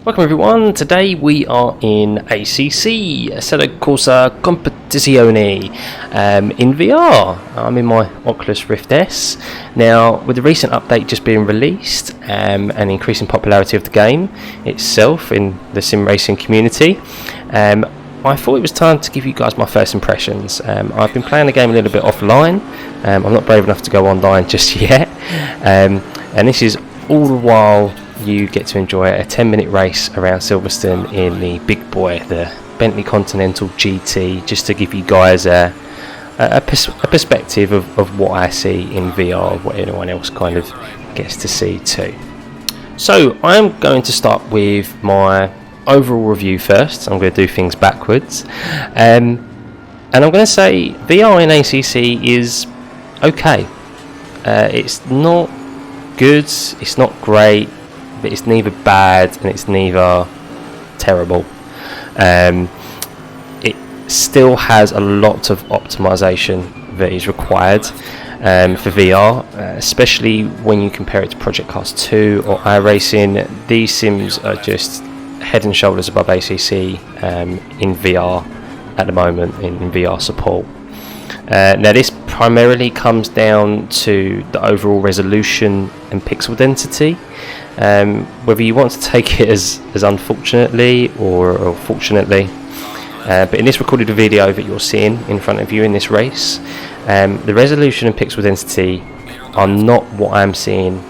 Welcome everyone, today we are in ACC, Assetto Corsa Competizione, in VR. I'm in my Oculus Rift S. Now, with the recent update just being released and increasing popularity of the game itself in the sim racing community, I thought it was time to give you guys my first impressions. I've been playing the game a little bit offline. I'm not brave enough to go online just yet, and this is all the while you get to enjoy a 10-minute race around Silverstone in the big boy, the Bentley Continental GT, just to give you guys a perspective of what I see in VR, what anyone else kind of gets to see too. So I'm going to start with my overall review first. I'm going to do things backwards, and I'm going to say VR in ACC is okay. It's not good, it's not great, but it's neither bad and it's neither terrible. It still has a lot of optimization that is required for VR, especially when you compare it to Project Cars 2 or iRacing. These sims are just head and shoulders above ACC in VR at the moment, in VR support. Now this primarily comes down to the overall resolution and pixel density. Whether you want to take it as unfortunately or fortunately, but in this recorded video that you're seeing in front of you in this race, the resolution and pixel density are not what I'm seeing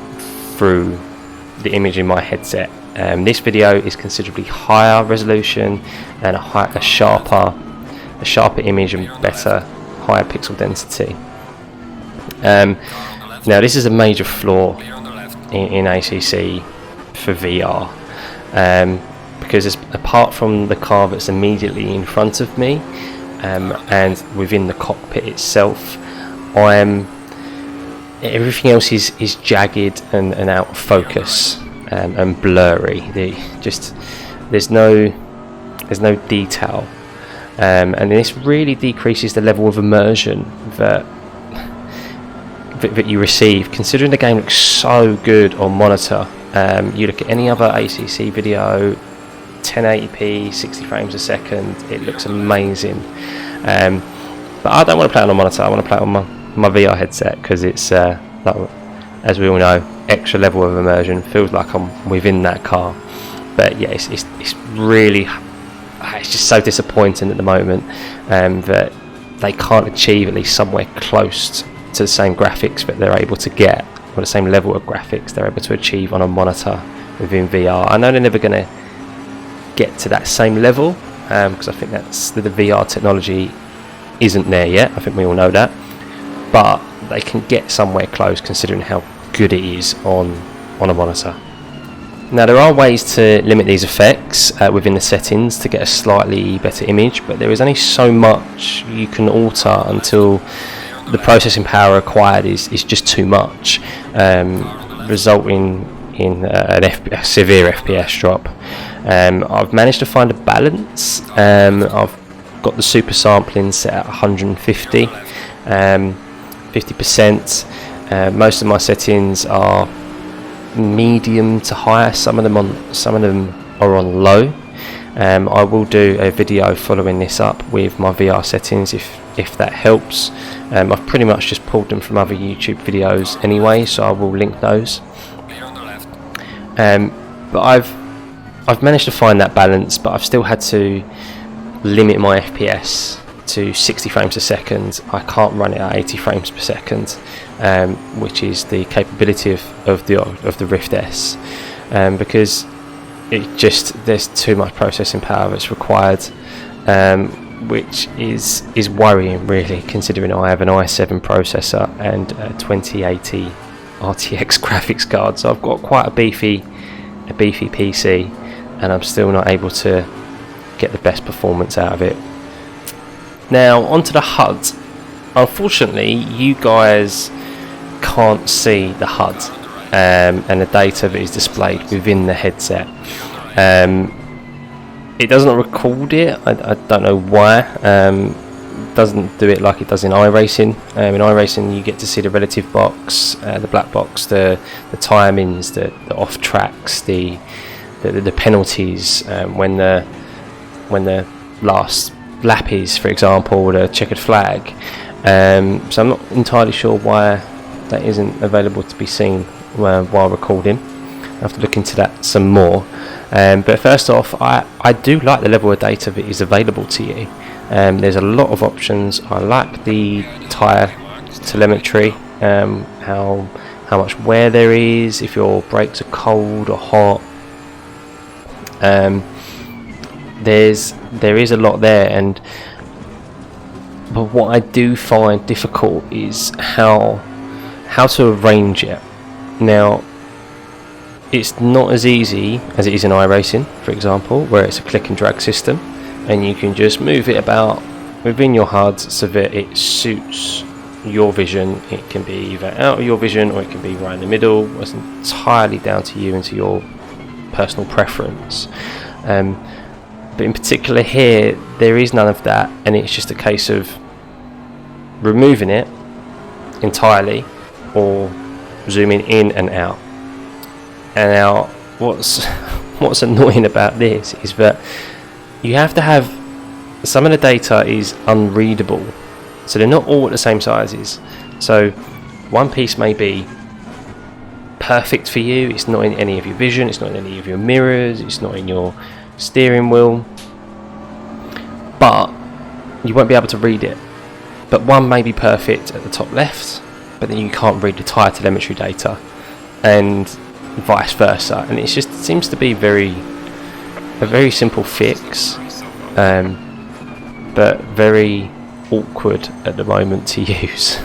through the image in my headset. This video is considerably higher resolution and a sharper image and higher pixel density. Now this is a major flaw in ACC for VR, because apart from the car that's immediately in front of me and within the cockpit itself, everything else is jagged and out of focus and blurry. There's no detail, and this really decreases the level of immersion that you receive, considering the game looks so good on monitor. You look at any other ACC video, 1080p, 60 frames a second, it looks amazing. But I don't want to play it on a monitor, I want to play it on my VR headset, because it's, as we all know, extra level of immersion, feels like I'm within that car. But yeah, it's really, it's just so disappointing at the moment that they can't achieve at least somewhere close to the same graphics that they're able to get, or the same level of graphics they're able to achieve on a monitor within VR. I know they're never going to get to that same level, because I think that's the VR technology isn't there yet. I think we all know that, but they can get somewhere close considering how good it is on a monitor. Now there are ways to limit these effects within the settings to get a slightly better image, but there is only so much you can alter until the processing power required is just too much, resulting in a severe FPS drop. I've managed to find a balance. I've got the super sampling set at 150, 50%. Most of my settings are medium to high. Some of them are on low. I will do a video following this up with my VR settings if that helps. I've pretty much just pulled them from other YouTube videos anyway, so I will link those. But I've managed to find that balance, but I've still had to limit my FPS to 60 frames a second. I can't run it at 80 frames per second, which is the capability of the Rift S, because there's too much processing power that's required, which is worrying really, considering I have an i7 processor and a 2080 RTX graphics card. So I've got quite a beefy PC, and I'm still not able to get the best performance out of it. Now onto the HUD. Unfortunately, you guys can't see the HUD and the data that is displayed within the headset. It doesn't record it. I don't know why. Doesn't do it like it does in iRacing. In iRacing you get to see the relative box, the black box, the timings, the off tracks, the the penalties when the last lap is, for example, the checkered flag. So I'm not entirely sure why that isn't available to be seen while recording. I have to look into that some more. But first off, I do like the level of data that is available to you. There's a lot of options. I like the tyre telemetry, how much wear there is, if your brakes are cold or hot. There is a lot there, but what I do find difficult is how to arrange it. Now, it's not as easy as it is in iRacing, for example, where it's a click and drag system, and you can just move it about within your HUD so that it suits your vision. It can be either out of your vision or it can be right in the middle. It's entirely down to you and to your personal preference. But in particular here, there is none of that, and it's just a case of removing it entirely or zooming in and out. And now, what's annoying about this is that you have to have some of the data is unreadable, so they're not all at the same sizes. So one piece may be perfect for you, it's not in any of your vision, it's not in any of your mirrors, it's not in your steering wheel, but you won't be able to read it. But one may be perfect at the top left, but then you can't read the tyre telemetry data, and vice versa. And it seems to be a very simple fix, but very awkward at the moment to use.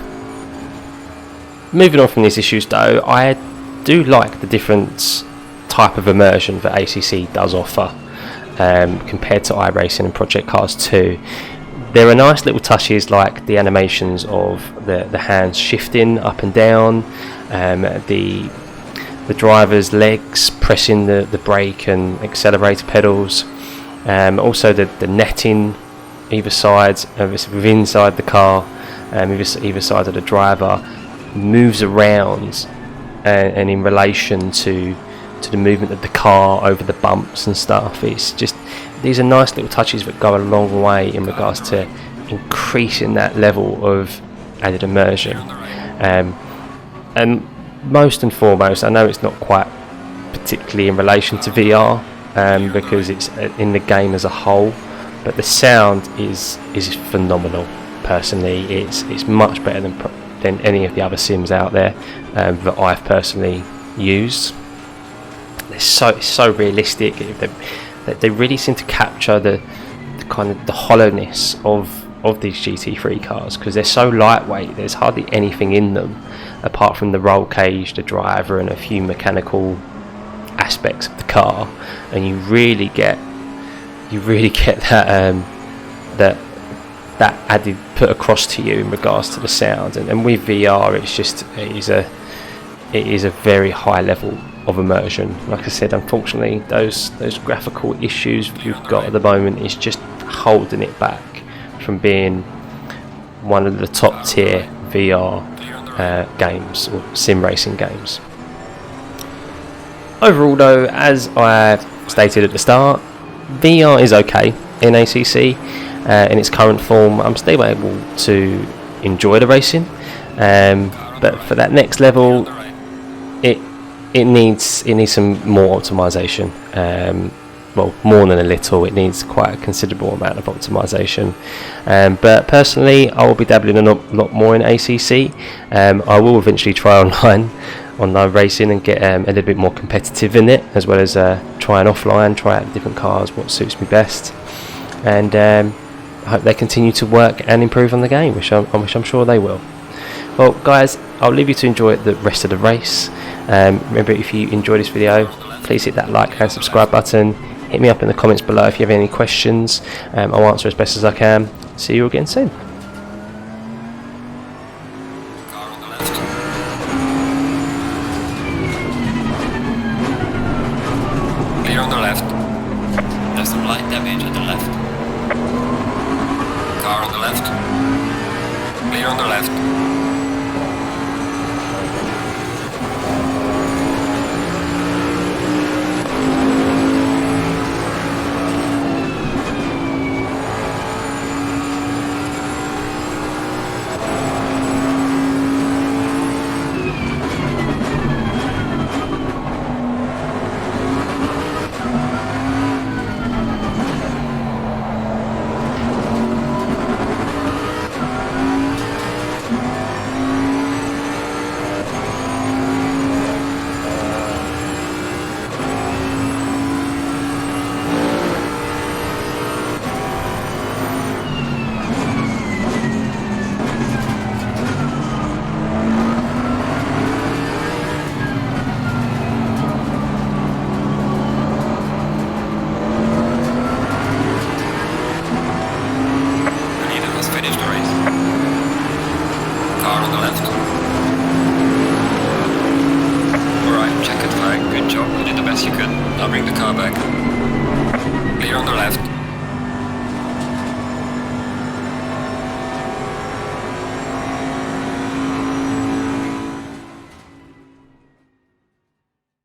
Moving on from these issues though, I do like the different type of immersion that ACC does offer compared to iRacing and Project Cars 2. There are nice little touches like the animations of the hands shifting up and down, the driver's legs pressing the brake and accelerator pedals, also the netting either side, within inside the car, either side of the driver moves around, and in relation to the movement of the car over the bumps and stuff. It's just, these are nice little touches that go a long way in regards to increasing that level of added immersion. And most and foremost, I know it's not quite particularly in relation to VR, because it's in the game as a whole, but the sound is phenomenal. Personally, it's much better than any of the other sims out there that I've personally used. It's so realistic. They really seem to capture the kind of the hollowness of these GT3 cars, because they're so lightweight. There's hardly anything in them apart from the roll cage, the driver, and a few mechanical aspects of the car, and you really get that added put across to you in regards to the sound. And with VR, it is a very high level of immersion. Like I said, unfortunately, those graphical issues you've got at the moment is just holding it back from being one of the top tier VR games or sim racing games. Overall though, as I stated at the start, VR is okay in ACC in its current form. I'm still able to enjoy the racing, but for that next level, it needs some more optimization. Well, more than a little, it needs quite a considerable amount of optimization. But personally, I will be dabbling a lot more in ACC. I will eventually try online racing and get a little bit more competitive in it, as well as try out different cars, what suits me best. And I hope they continue to work and improve on the game, which I'm sure they will. Well guys, I'll leave you to enjoy the rest of the race. Remember, if you enjoyed this video, please hit that like and subscribe button. Hit me up in the comments below if you have any questions. I'll answer as best as I can. See you again soon. Clear on the left. There's some light damage on the left. Car on the left. Clear on the left. back. Clear on the left.